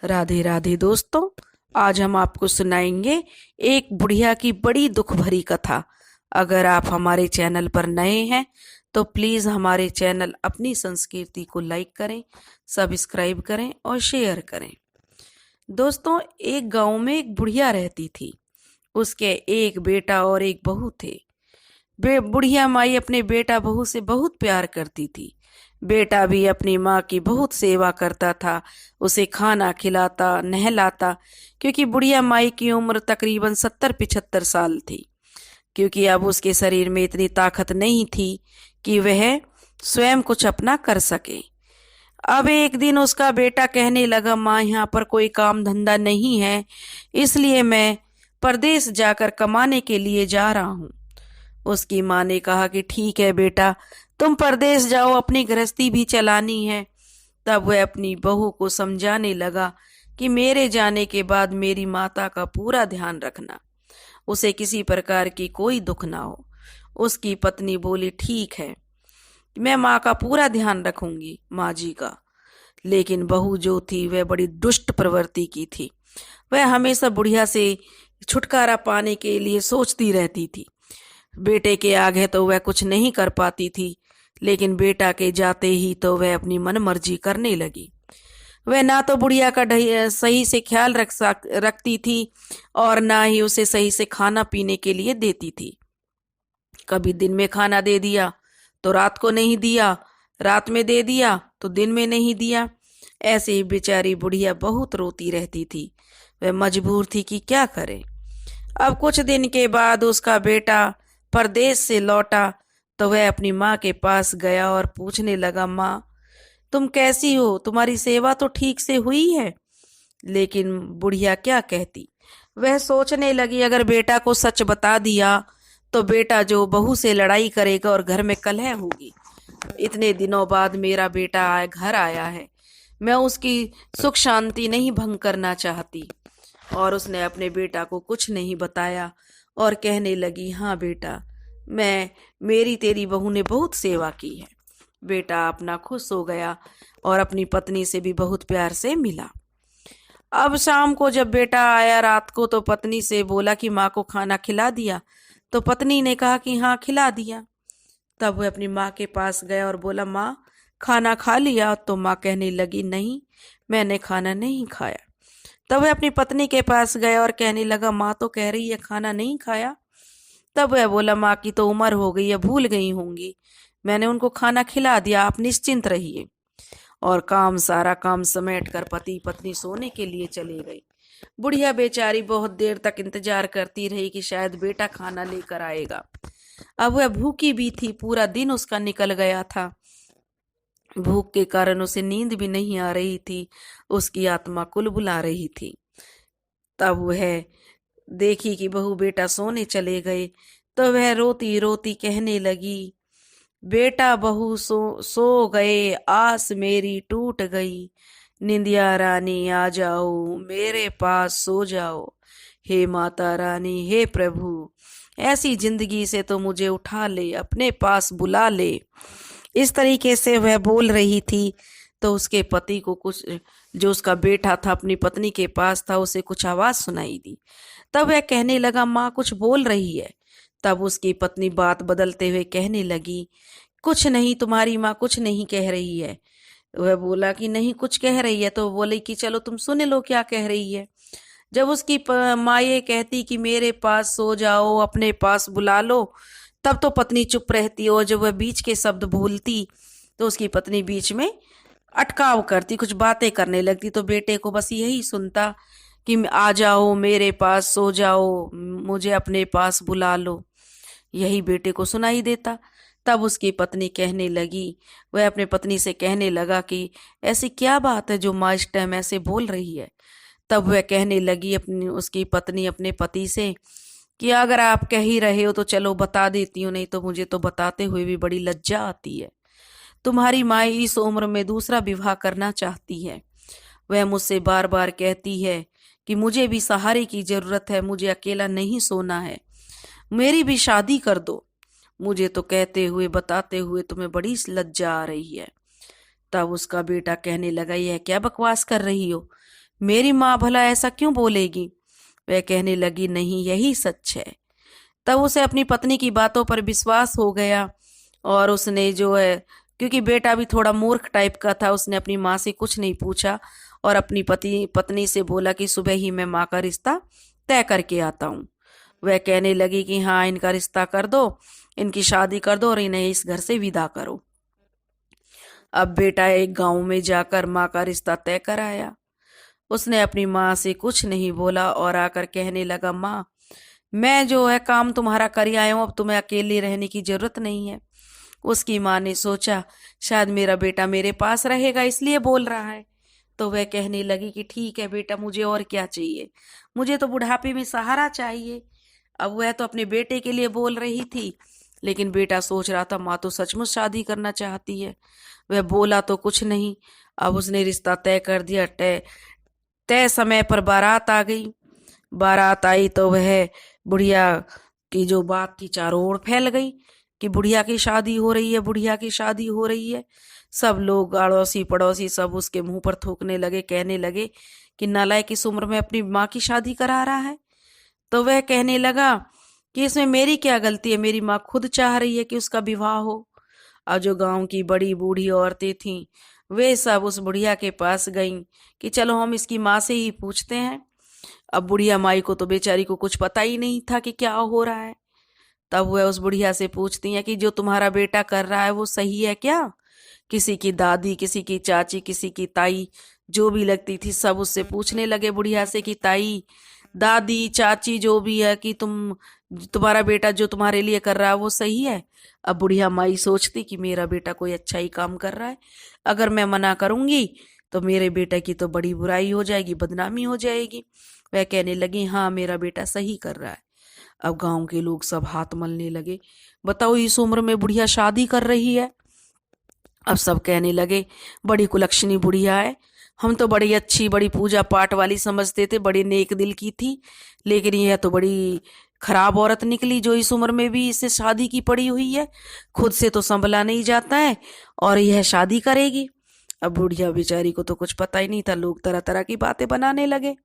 राधे राधे दोस्तों। आज हम आपको सुनाएंगे एक बुढ़िया की बड़ी दुख भरी कथा। अगर आप हमारे चैनल पर नए हैं तो प्लीज हमारे चैनल अपनी संस्कृति को लाइक करें, सब्सक्राइब करें और शेयर करें। दोस्तों, एक गांव में एक बुढ़िया रहती थी। उसके एक बेटा और एक बहू थे। बुढ़िया माई अपने बेटा बहू से बहुत प्यार करती थी। बेटा भी अपनी माँ की बहुत सेवा करता था, उसे खाना खिलाता नहलाता, क्योंकि बुढ़िया माई की उम्र तकरीबन 70-75 साल थी। क्योंकि अब उसके शरीर में इतनी ताकत नहीं थी कि वह स्वयं कुछ अपना कर सके। अब एक दिन उसका बेटा कहने लगा, माँ यहाँ पर कोई काम धंधा नहीं है, इसलिए मैं परदेश जाकर कमाने के लिए जा रहा हूँ। उसकी माँ ने कहा कि ठीक है बेटा, तुम परदेश जाओ, अपनी गृहस्थी भी चलानी है। तब वह अपनी बहू को समझाने लगा कि मेरे जाने के बाद मेरी माता का पूरा ध्यान रखना, उसे किसी प्रकार की कोई दुख ना हो। उसकी पत्नी बोली, ठीक है, मैं माँ का पूरा ध्यान रखूंगी, माँ जी का। लेकिन बहू जो थी वह बड़ी दुष्ट प्रवृत्ति की थी। वह हमेशा बुढ़िया से छुटकारा पाने के लिए सोचती रहती थी। बेटे के आगे तो वह कुछ नहीं कर पाती थी, लेकिन बेटा के जाते ही तो वह अपनी मन मर्जी करने लगी। वह ना तो बुढ़िया का सही से ख्याल रखती थी और ना ही उसे सही से खाना पीने के लिए देती थी। कभी दिन में खाना दे दिया तो रात को नहीं दिया, रात में दे दिया तो दिन में नहीं दिया। ऐसे ही बेचारी बुढ़िया बहुत रोती रहती थी। वह मजबूर थी कि क्या करे। अब कुछ दिन के बाद उसका बेटा परदेश से लौटा तो वह अपनी माँ के पास गया और पूछने लगा, माँ तुम कैसी हो, तुम्हारी सेवा तो ठीक से हुई है। लेकिन बुढ़िया क्या कहती। वह सोचने लगी, अगर बेटा को सच बता दिया तो बेटा जो बहू से लड़ाई करेगा और घर में कलह होगी। इतने दिनों बाद मेरा बेटा घर आया है, मैं उसकी सुख शांति नहीं भंग करना चाहती। और उसने अपने बेटा को कुछ नहीं बताया और कहने लगी, हाँ बेटा, मेरी तेरी बहू ने बहुत सेवा की है। बेटा अपना खुश हो गया और अपनी पत्नी से भी बहुत प्यार से मिला। अब शाम को जब बेटा आया रात को तो पत्नी से बोला कि माँ को खाना खिला दिया। तो पत्नी ने कहा कि हाँ खिला दिया। तब वह अपनी माँ के पास गया और बोला, माँ खाना खा लिया। तो माँ कहने लगी, नहीं, मैंने खाना नहीं खाया। तब वह अपनी पत्नी के पास गया और कहने लगा, माँ तो कह रही है खाना नहीं खाया। तब वह बोला, माँ की तो उम्र हो गई है, भूल गई होंगी, मैंने उनको खाना खिला दिया, आप निश्चिंत रहिए। और सारा काम समेट कर पति पत्नी सोने के लिए चले गई। बुढ़िया बेचारी बहुत देर तक इंतजार करती रही कि शायद बेटा खाना लेकर आएगा। अब वह भूखी भी थी, पूरा दिन उसका निकल गया था। भूख के कारण उसे नींद भी नहीं आ रही थी, उसकी आत्मा कुलबुला रही थी। तब वह देखी कि बहू बेटा सोने चले गए तो वह रोती रोती कहने लगी, बेटा बहू सो गए, आस मेरी टूट गई, निंदिया रानी आ जाओ, मेरे पास सो जाओ, हे माता रानी, हे प्रभु, ऐसी जिंदगी से तो मुझे उठा ले, अपने पास बुला ले। इस तरीके से वह बोल रही थी। तो उसके पति को कुछ, जो उसका बेटा था अपनी पत्नी के पास था, उसे कुछ आवाज सुनाई दी। तब वह कहने लगा, माँ कुछ बोल रही है। तब उसकी पत्नी बात बदलते हुए कहने लगी, कुछ नहीं, तुम्हारी माँ कुछ नहीं कह रही है। वह बोला कि नहीं कुछ कह रही है। तो बोले कि चलो तुम सुन लो क्या कह रही है। जब उसकी माँ ये कहती कि मेरे पास सो जाओ, अपने पास बुला लो, तब तो पत्नी चुप रहती। और जब वह बीच के शब्द बोलती तो उसकी पत्नी बीच में अटकाव करती, कुछ बातें करने लगती। तो बेटे को बस यही सुनता कि आ जाओ, मेरे पास सो जाओ, मुझे अपने पास बुला लो, यही बेटे को सुनाई देता। तब उसकी पत्नी कहने लगी, वह अपने पत्नी से कहने लगा कि ऐसी क्या बात है जो माँ इस टाइम ऐसे बोल रही है। तब वह कहने लगी उसकी पत्नी अपने पति से कि अगर आप कह ही रहे हो तो चलो बता देती हूँ, नहीं तो मुझे तो बताते हुए भी बड़ी लज्जा आती है। तुम्हारी माँ इस उम्र में दूसरा विवाह करना चाहती है। वह मुझसे बार बार कहती है कि मुझे भी सहारे की जरूरत है, मुझे अकेला नहीं सोना है, मेरी भी शादी कर दो। मुझे तो कहते हुए बताते हुए तुम्हें बड़ी लज्जा आ रही है। तब उसका बेटा कहने लगा, यह क्या बकवास कर रही हो, मेरी माँ भला ऐसा क्यों बोलेगी? वह कहने लगी, नहीं यही सच है। तब उसे अपनी पत्नी की बातों पर विश्वास हो गया और उसने जो है, क्योंकि बेटा भी थोड़ा मूर्ख टाइप का था, उसने अपनी माँ से कुछ नहीं पूछा और अपनी पत्नी से बोला कि सुबह ही मैं माँ का रिश्ता तय करके आता हूँ। वह कहने लगी कि हाँ, इनका रिश्ता कर दो, इनकी शादी कर दो और इन्हें इस घर से विदा करो। अब बेटा एक गांव में जाकर माँ का रिश्ता तय कराया। उसने अपनी माँ से कुछ नहीं बोला और आकर कहने लगा, माँ मैं जो है काम तुम्हारा कर आया हूँ, अब तुम्हें अकेले रहने की जरूरत नहीं है। उसकी माँ ने सोचा शायद मेरा बेटा मेरे पास रहेगा इसलिए बोल रहा है। तो वह कहने लगी कि ठीक है बेटा, मुझे और क्या चाहिए, मुझे तो बुढ़ापे में सहारा चाहिए। अब वह तो अपने बेटे के लिए बोल रही थी, लेकिन बेटा सोच रहा था माँ तो सचमुच शादी करना चाहती है। वह बोला तो कुछ नहीं। अब उसने रिश्ता तय कर दिया। तय तय समय पर बारात आ गई। बारात आई तो वह बुढ़िया की जो बात थी चारों ओर फैल गई कि बुढ़िया की शादी हो रही है, बुढ़िया की शादी हो रही है। सब लोग अड़ोसी पड़ोसी सब उसके मुंह पर थूकने लगे, कहने लगे कि नालायक इस उम्र में अपनी माँ की शादी करा रहा है। तो वह कहने लगा कि इसमें मेरी क्या गलती है, मेरी माँ खुद चाह रही है कि उसका विवाह हो। और जो गांव की बड़ी बूढ़ी औरतें थीं वे सब उस बुढ़िया के पास गईं कि चलो हम इसकी माँ से ही पूछते हैं। अब बुढ़िया माई को तो बेचारी को कुछ पता ही नहीं था कि क्या हो रहा है। तब वह उस बुढ़िया से पूछती है कि जो तुम्हारा बेटा कर रहा है वो सही है क्या? किसी की दादी, किसी की चाची, किसी की ताई जो भी लगती थी सब उससे पूछने लगे बुढ़िया से कि ताई, दादी, चाची जो भी है कि तुम्हारा बेटा जो तुम्हारे लिए कर रहा है वो सही है। अब बुढ़िया माई सोचती कि मेरा बेटा कोई अच्छा ही काम कर रहा है, अगर मैं मना करूंगी तो मेरे बेटे की तो बड़ी बुराई हो जाएगी, बदनामी हो जाएगी। वह कहने लगी हाँ मेरा बेटा सही कर रहा है। अब गांव के लोग सब हाथ मलने लगे, बताओ इस उम्र में बुढ़िया शादी कर रही है। अब सब कहने लगे बड़ी कुलक्षणी बुढ़िया है, हम तो बड़ी अच्छी बड़ी पूजा पाठ वाली समझते थे, बड़ी नेक दिल की थी, लेकिन यह तो बड़ी खराब औरत निकली जो इस उम्र में भी इससे शादी की पड़ी हुई है, खुद से तो संभला नहीं जाता है और यह शादी करेगी। अब बुढ़िया बेचारी को तो कुछ पता ही नहीं था, लोग तरह तरह की बातें बनाने लगे।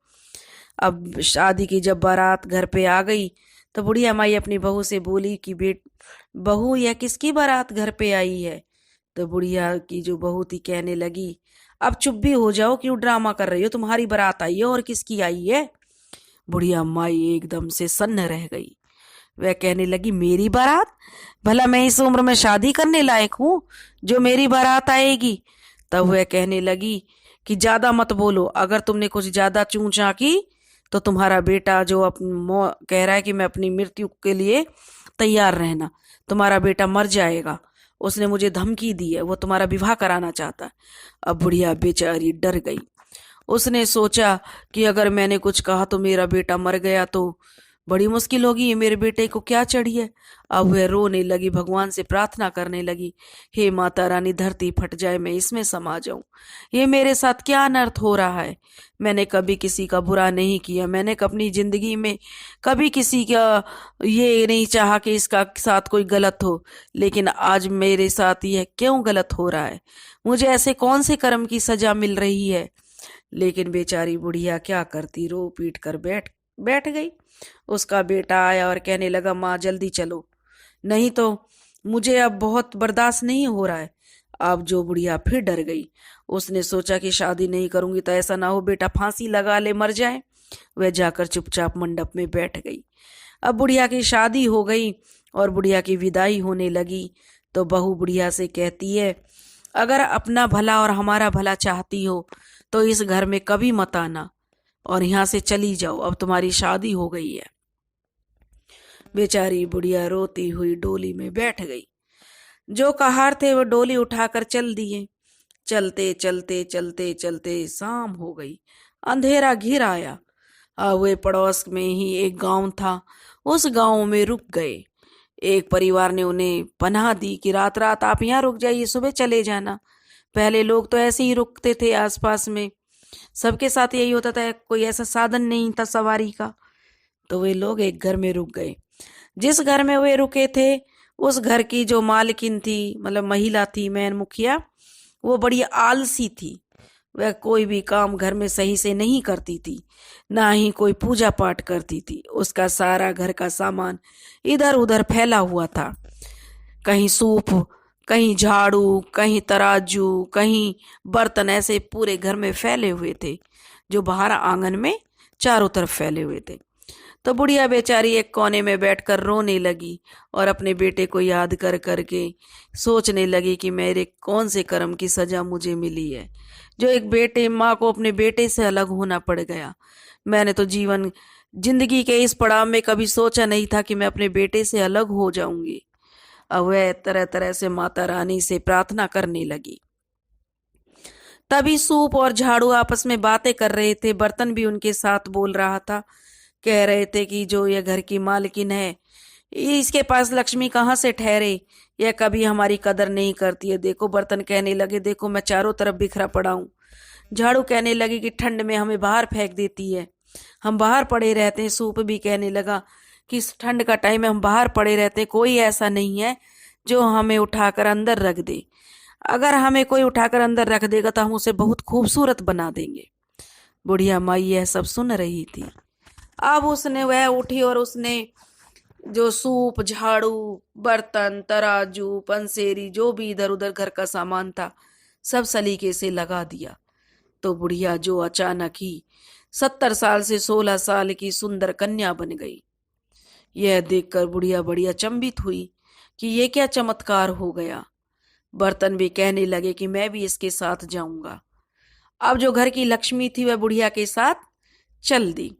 अब शादी की जब बारात घर पे आ गई तो बुढ़िया माई अपनी बहू से बोली कि बहू यह किसकी बारात घर पे आई है? तो बुढ़िया की जो बहू थी कहने लगी अब चुप भी हो जाओ, क्यों ड्रामा कर रही हो, तुम्हारी बारात आई है और किसकी आई है? बुढ़िया माई एकदम से सन्न रह गई। वह कहने लगी मेरी बारात? भला मैं इस उम्र में शादी करने लायक हूँ जो मेरी बारात आएगी? तब वह कहने लगी कि ज्यादा मत बोलो, अगर तुमने कुछ ज्यादा चूंचा की तो तुम्हारा बेटा जो कह रहा है कि मैं अपनी मृत्यु के लिए तैयार रहना, तुम्हारा बेटा मर जाएगा, उसने मुझे धमकी दी है, वो तुम्हारा विवाह कराना चाहता है। अब बुढ़िया बेचारी डर गई। उसने सोचा कि अगर मैंने कुछ कहा तो मेरा बेटा मर गया तो बड़ी मुश्किल होगी, ये मेरे बेटे को क्या चढ़ी है। अब वह रोने लगी, भगवान से प्रार्थना करने लगी, हे माता रानी धरती फट जाए मैं इसमें समा जाऊं, ये मेरे साथ क्या अनर्थ हो रहा है। मैंने कभी किसी का बुरा नहीं किया, मैंने अपनी जिंदगी में कभी किसी का ये नहीं चाहा कि इसका साथ कोई गलत हो, लेकिन आज मेरे साथ यह क्यों गलत हो रहा है, मुझे ऐसे कौन से कर्म की सजा मिल रही है। लेकिन बेचारी बुढ़िया क्या करती, रो पीट कर बैठ बैठ गई। उसका बेटा आया और कहने लगा माँ जल्दी चलो, नहीं तो मुझे अब बहुत बर्दाश्त नहीं हो रहा है। अब जो बुढ़िया फिर डर गई, उसने सोचा कि शादी नहीं करूंगी तो ऐसा ना हो बेटा फांसी लगा ले मर जाए। वह जाकर चुपचाप मंडप में बैठ गई। अब बुढ़िया की शादी हो गई और बुढ़िया की विदाई होने लगी तो बहू बुढ़िया से कहती है अगर अपना भला और हमारा भला चाहती हो तो इस घर में कभी मत आना और यहाँ से चली जाओ, अब तुम्हारी शादी हो गई है। बेचारी बुढ़िया रोती हुई डोली में बैठ गई। जो कहार थे वो डोली उठाकर चल दिए। चलते चलते चलते चलते शाम हो गई, अंधेरा घिर आया। वे पड़ोस में ही एक गांव था, उस गांव में रुक गए। एक परिवार ने उन्हें पनाह दी कि रात रात आप यहाँ रुक जाइए, सुबह चले जाना। पहले लोग तो ऐसे ही रुकते थे, आसपास में सबके साथ यही होता था, कोई ऐसा साधन नहीं था सवारी का। तो वे लोग एक घर में रुक गए। जिस घर में वे रुके थे उस घर की जो मालकिन थी, मतलब महिला थी, मैन मुखिया, वो बड़ी आलसी थी। वह कोई भी काम घर में सही से नहीं करती थी, ना ही कोई पूजा पाठ करती थी। उसका सारा घर का सामान इधर उधर फैला हुआ था। कहीं सूप, कहीं झाड़ू, कहीं तराजू, कहीं बर्तन, ऐसे पूरे घर में फैले हुए थे, जो बाहर आंगन में चारों तरफ फैले हुए थे। तो बुढ़िया बेचारी एक कोने में बैठकर रोने लगी और अपने बेटे को याद कर करके सोचने लगी कि मेरे कौन से कर्म की सजा मुझे मिली है, जो एक बेटे माँ को अपने बेटे से अलग होना पड़ गया। मैंने तो जिंदगी के इस पड़ाव में कभी सोचा नहीं था कि मैं अपने बेटे से अलग हो जाऊंगी। अब वह तरह तरह से माता रानी से प्रार्थना करने लगी। तभी सूप और झाड़ू आपस में बातें कर रहे थे। बर्तन भी उनके साथ बोल रहा था, कह रहे थे कि जो यह घर की मालकिन है, इसके पास लक्ष्मी कहाँ से ठहरे, यह कभी हमारी कदर नहीं करती है। देखो, बर्तन कहने लगे, देखो मैं चारों तरफ बिखरा पड़ा हूँ। झाड़ू कहने लगी कि ठंड में हमें बाहर फेंक देती है, हम बाहर पड़े रहते हैं। सूप भी कहने लगा कि इस ठंड का टाइम में हम बाहर पड़े रहते हैं, कोई ऐसा नहीं है जो हमें उठाकर अंदर रख दे। अगर हमें कोई उठाकर अंदर रख देगा तो हम उसे बहुत खूबसूरत बना देंगे। बुढ़िया माई यह सब सुन रही थी। अब उसने वह उठी और उसने जो सूप, झाड़ू, बर्तन, तराजू, पंसेरी, जो भी इधर उधर घर का सामान था, सब सलीके से लगा दिया। तो बुढ़िया जो अचानक ही 70 साल से 16 साल की सुंदर कन्या बन गई। यह देखकर बुढ़िया बड़ी अचंभित हुई कि ये क्या चमत्कार हो गया। बर्तन भी कहने लगे कि मैं भी इसके साथ जाऊंगा। अब जो घर की लक्ष्मी थी वह बुढ़िया के साथ चल दी।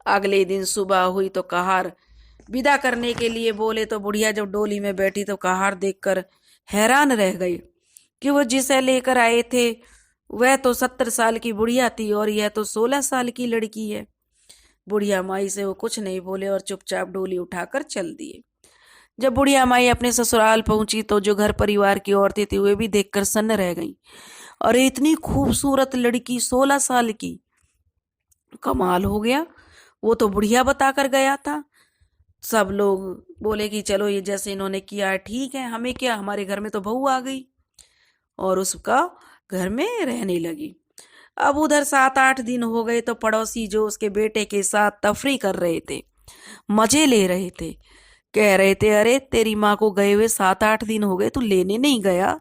अगले दिन सुबह हुई तो कहार विदा करने के लिए बोले, तो बुढ़िया जब डोली में बैठी तो कहार देखकर हैरान रह गई कि वो जिसे लेकर आए थे वह तो 70 साल की बुढ़िया थी और यह तो 16 साल की लड़की है। बुढ़िया माई से वो कुछ नहीं बोले और चुपचाप डोली उठाकर चल दिए। जब बुढ़िया माई अपने ससुराल पहुंची तो जो घर परिवार की औरतें थी वे भी देखकर सन्न रह गईं। और इतनी खूबसूरत लड़की 16 साल की, कमाल हो गया, वो तो बुढ़िया बताकर गया था। सब लोग बोले कि चलो ये जैसे इन्होंने किया है ठीक है, हमें क्या, हमारे घर में तो बहू आ गई। और उसका घर में रहने लगी। अब उधर 7-8 दिन हो गए तो पड़ोसी जो उसके बेटे के साथ तफरी कर रहे थे, मजे ले रहे थे, कह रहे थे, अरे तेरी माँ को गए हुए 7-8 दिन हो गए, तू लेने नहीं गया।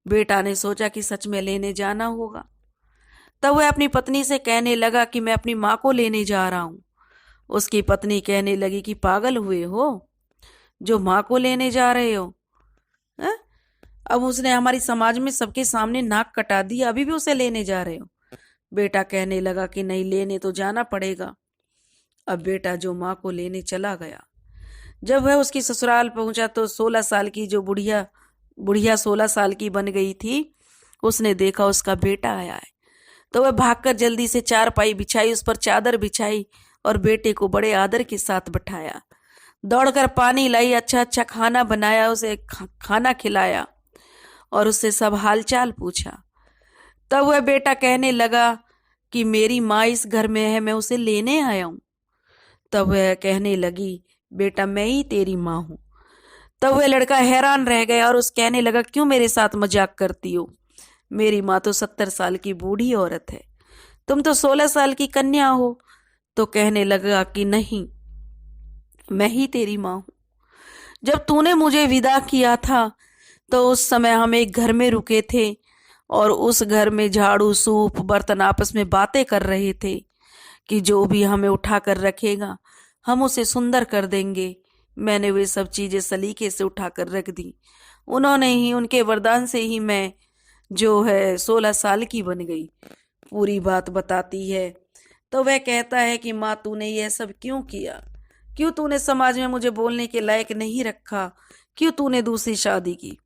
बेटा ने सोचा कि सच में लेने जाना होगा। तब वह अपनी पत्नी से कहने लगा कि मैं अपनी माँ को लेने जा रहा हूँ। उसकी पत्नी कहने लगी कि पागल हुए हो, जो माँ को लेने जा रहे हो है? अब उसने हमारी समाज में सबके सामने नाक कटा दी, अभी भी उसे लेने जा रहे हो। बेटा कहने लगा कि नहीं, लेने तो जाना पड़ेगा। अब बेटा जो माँ को लेने चला गया। जब वह उसकी ससुराल पहुंचा तो 16 साल की जो बुढ़िया 16 साल की बन गई थी, उसने देखा उसका बेटा आया है। तो वह भागकर जल्दी से चारपाई बिछाई, उस पर चादर बिछाई और बेटे को बड़े आदर के साथ बैठाया। दौड़कर पानी लाई, अच्छा अच्छा खाना बनाया, उसे खाना खिलाया और उससे सब हालचाल पूछा। तब वह बेटा कहने लगा कि मेरी माँ इस घर में है, मैं उसे लेने आया हूं। तब वह कहने लगी, बेटा मैं ही तेरी माँ हूं। तब वह लड़का हैरान रह गया और उस कहने लगा, क्यों मेरे साथ मजाक करती हो, मेरी माँ तो 70 साल की बूढ़ी औरत है, तुम तो 16 साल की कन्या हो। तो कहने लगा कि नहीं, मैं ही तेरी माँ हूं। जब तूने मुझे विदा किया था तो उस समय हम एक घर में रुके थे और उस घर में झाड़ू, सूप, बर्तन आपस में बातें कर रहे थे कि जो भी हमें उठा कर रखेगा हम उसे सुंदर कर देंगे। मैंने वे सब चीजें सलीके से उठाकर रख दी। उन्होंने ही, उनके वरदान से ही मैं जो है 16 साल की बन गई। पूरी बात बताती है तो वह कहता है कि माँ तूने यह सब क्यों किया, क्यों तूने समाज में मुझे बोलने के लायक नहीं रखा, क्यों तूने दूसरी शादी की।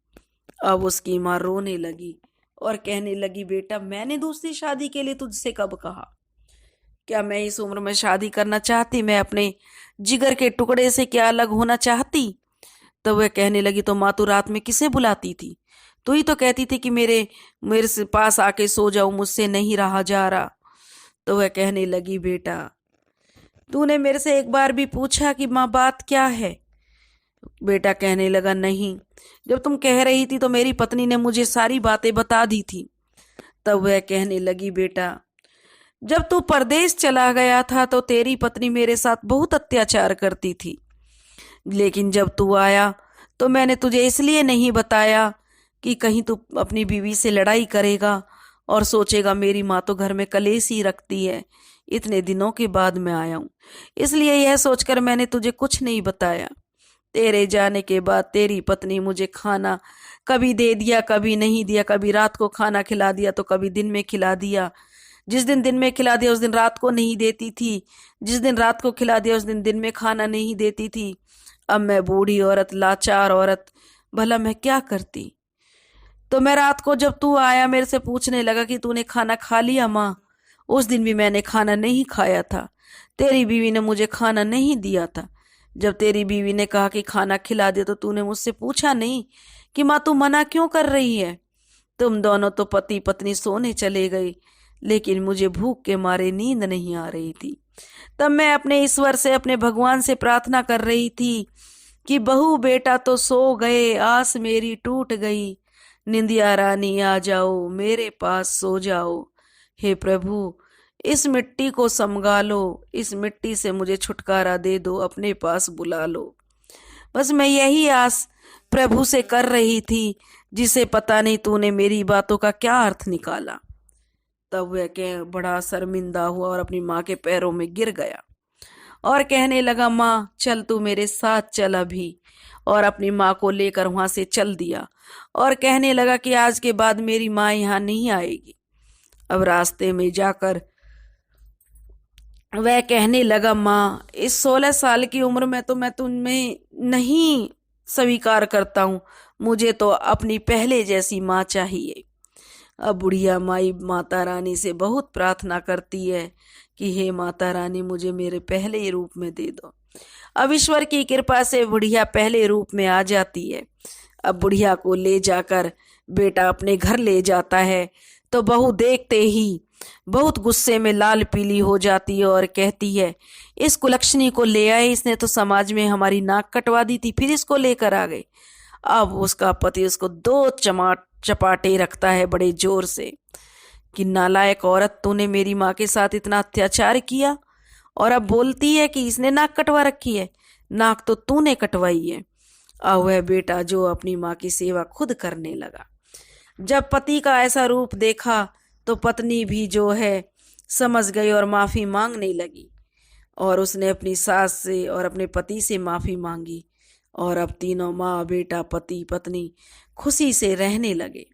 अब उसकी माँ रोने लगी और कहने लगी, बेटा मैंने दूसरी शादी के लिए तुझसे कब कहा, क्या मैं इस उम्र में शादी करना चाहती, मैं अपने जिगर के टुकड़े से क्या अलग होना चाहती। तो वह कहने लगी, तो माँ तू रात में किसे बुलाती थी, तू ही तो कहती थी कि मेरे से पास आके सो जाओ, मुझसे नहीं रहा जा रहा। तो वह कहने लगी, बेटा तूने मेरे से एक बार भी पूछा कि माँ बात क्या है। बेटा कहने लगा, नहीं, जब तुम कह रही थी तो मेरी पत्नी ने मुझे सारी बातें बता दी थी। तब वह कहने लगी, बेटा, जब तू परदेश चला गया था तो तेरी पत्नी मेरे साथ बहुत अत्याचार करती थी, लेकिन जब तू आया तो मैंने तुझे इसलिए नहीं बताया कि कहीं तू अपनी बीवी से लड़ाई करेगा और सोचेगा मेरी माँ तो घर में कलेश ही रखती है। इतने दिनों के बाद मैं आया हूँ, इसलिए यह सोचकर मैंने तुझे कुछ नहीं बताया। तेरे जाने के बाद तेरी पत्नी मुझे खाना कभी दे दिया, कभी नहीं दिया, कभी रात को खाना खिला दिया तो कभी दिन में खिला दिया। जिस दिन दिन में खिला दिया उस दिन रात को नहीं देती थी, जिस दिन रात को खिला दिया उस दिन में खाना नहीं देती थी। अब मैं बूढ़ी औरत, लाचार औरत, भला मैं क्या करती? तो मैं रात को जब तू आया मेरे से पूछने लगा कि तूने खाना खा लिया माँ, उस दिन भी मैंने खाना नहीं खाया था। तेरी बीवी ने मुझे खाना नहीं दिया था। जब तेरी बीवी ने कहा कि खाना खिला दे तो तूने मुझसे पूछा नहीं कि माँ तू मना क्यों कर रही है? तुम दोनों तो पति पत्नी सोने चले गए, लेकिन मुझे भूख के मारे नींद नहीं आ रही थी। तब मैं अपने ईश्वर से, अपने भगवान से प्रार्थना कर रही थी कि बहू बेटा तो सो गए, आस मेरी टूट गई, निंदिया रानी आ जाओ, मेरे पास सो जाओ। हे प्रभु, इस मिट्टी को समगा लो, इस मिट्टी से मुझे छुटकारा दे दो, अपने पास बुला लो। बस मैं यही आस प्रभु से कर रही थी, जिसे पता नहीं तूने मेरी बातों का क्या अर्थ निकाला। तब वह बड़ा शर्मिंदा हुआ और अपनी माँ के पैरों में गिर गया और कहने लगा, माँ चल तू मेरे साथ चल अभी। और अपनी माँ को लेकर वहां से चल दिया और कहने लगा कि आज के बाद मेरी माँ यहाँ नहीं आएगी। अब रास्ते में जाकर वह कहने लगा, माँ इस 16 साल की उम्र में तो मैं तुम्हें नहीं स्वीकार करता हूँ, मुझे तो अपनी पहले जैसी माँ चाहिए। अब बुढ़िया माई माता रानी से बहुत प्रार्थना करती है कि हे माता रानी, मुझे मेरे पहले ही रूप में दे दो। अब ईश्वर की कृपा से बुढ़िया पहले रूप में आ जाती है। अब बुढ़िया को ले जाकर बेटा अपने घर ले जाता है तो बहू देखते ही बहुत गुस्से में लाल पीली हो जाती है और कहती है, इस कुलक्षणी को ले आए, इसने तो समाज में हमारी नाक कटवा दी थी, फिर इसको लेकर आ गए। अब उसका पति उसको 2 चपाटे रखता है बड़े जोर से कि नालायक औरत, तूने मेरी माँ के साथ इतना अत्याचार किया और अब बोलती है कि इसने नाक कटवा रखी है। नाक तो तूने कटवाई है। अब वह बेटा जो अपनी माँ की सेवा खुद करने लगा। जब पति का ऐसा रूप देखा तो पत्नी भी जो है समझ गई और माफी मांगने लगी और उसने अपनी सास से और अपने पति से माफी मांगी और अब तीनों माँ बेटा पति पत्नी खुशी से रहने लगे।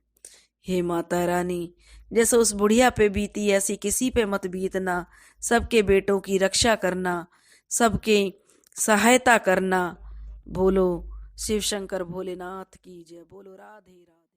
हे माता रानी, जैसे उस बुढ़िया पे बीती ऐसी किसी पे मत बीतना। सबके बेटों की रक्षा करना, सबके सहायता करना। बोलो शिव शंकर भोलेनाथ की जय। बोलो राधे राधे।